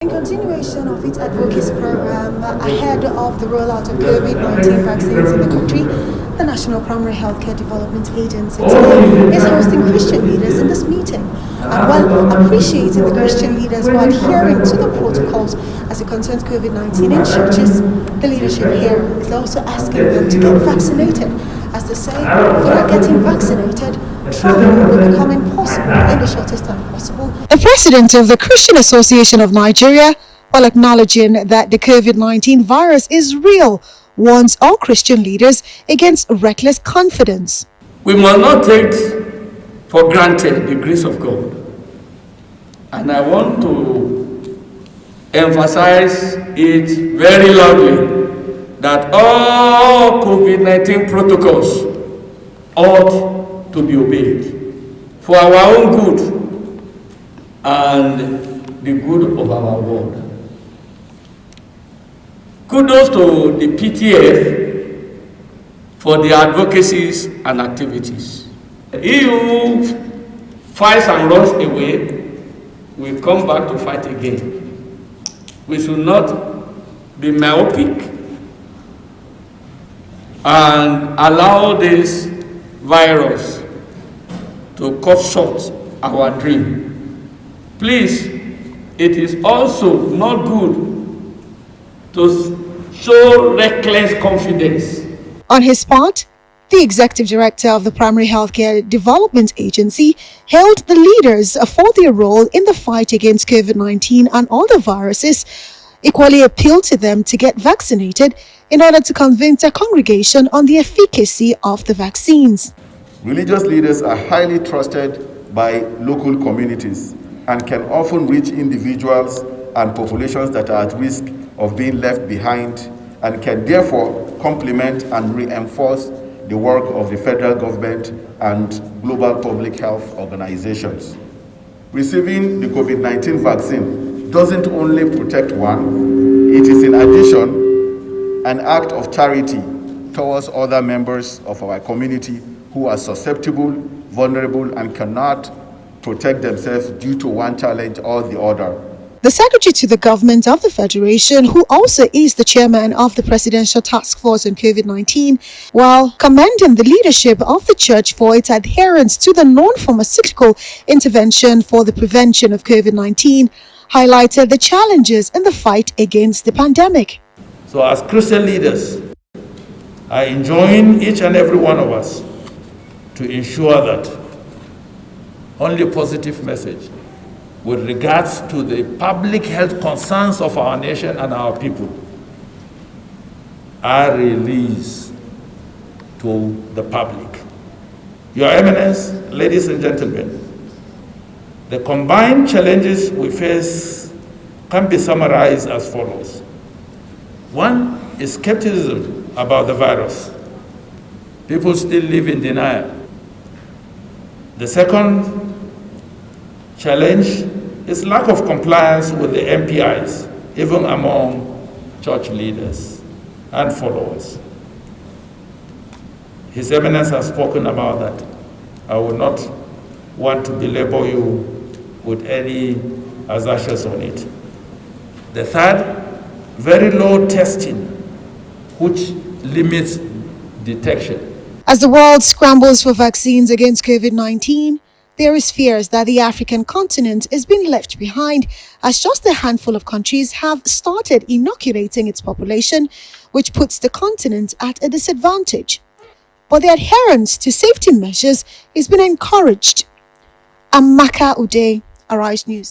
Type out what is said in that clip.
In continuation of its advocacy program ahead of the rollout of COVID-19 vaccines in the country, the National Primary Healthcare Development Agency today is hosting Christian leaders in this meeting. And while appreciating the Christian leaders who are adhering to the protocols as it concerns COVID-19 in churches, the leadership here is also asking them to get vaccinated. As they say, without getting vaccinated, travel will become impossible in the shortest time possible. The president of the Christian Association of Nigeria, while acknowledging that the COVID-19 virus is real, warns all Christian leaders against reckless confidence. We must not take for granted the grace of God. And I want to emphasize it very loudly that all COVID-19 protocols ought to be obeyed for our own good and the good of our world. Kudos to the PTF for their advocacies and activities. EU fights and runs away, we come back to fight again. We should not be myopic and allow this virus to cut short our dream. Please, it is also not good to show reckless confidence. On his part, the executive director of the Primary Healthcare Development Agency hailed the leaders for their role in the fight against COVID-19 and other viruses, equally appealed to them to get vaccinated in order to convince their congregation on the efficacy of the vaccines. Religious leaders are highly trusted by local communities and can often reach individuals and populations that are at risk of being left behind and can therefore complement and reinforce the work of the federal government and global public health organizations. Receiving the COVID-19 vaccine doesn't only protect one, it is in addition an act of charity towards other members of our community who are susceptible, vulnerable, and cannot protect themselves due to one challenge or the other. The Secretary to the Government of the Federation, who also is the chairman of the Presidential Task Force on COVID-19, while commending the leadership of the Church for its adherence to the non-pharmaceutical intervention for the prevention of COVID-19, highlighted the challenges in the fight against the pandemic. So as Christian leaders, I enjoin each and every one of us to ensure that only a positive message with regards to the public health concerns of our nation and our people are released to the public. Your Eminence, ladies and gentlemen, the combined challenges we face can be summarized as follows. One is skepticism about the virus. People still live in denial. The second challenge is lack of compliance with the MPIs, even among church leaders and followers. His Eminence has spoken about that. I will not want to belabor you with any assertions on it. The third, very low testing, which limits detection. As the world scrambles for vaccines against COVID-19, there is fears that the African continent is being left behind, as just a handful of countries have started inoculating its population, which puts the continent at a disadvantage. But the adherence to safety measures is being encouraged. Amaka Ude, Arise News.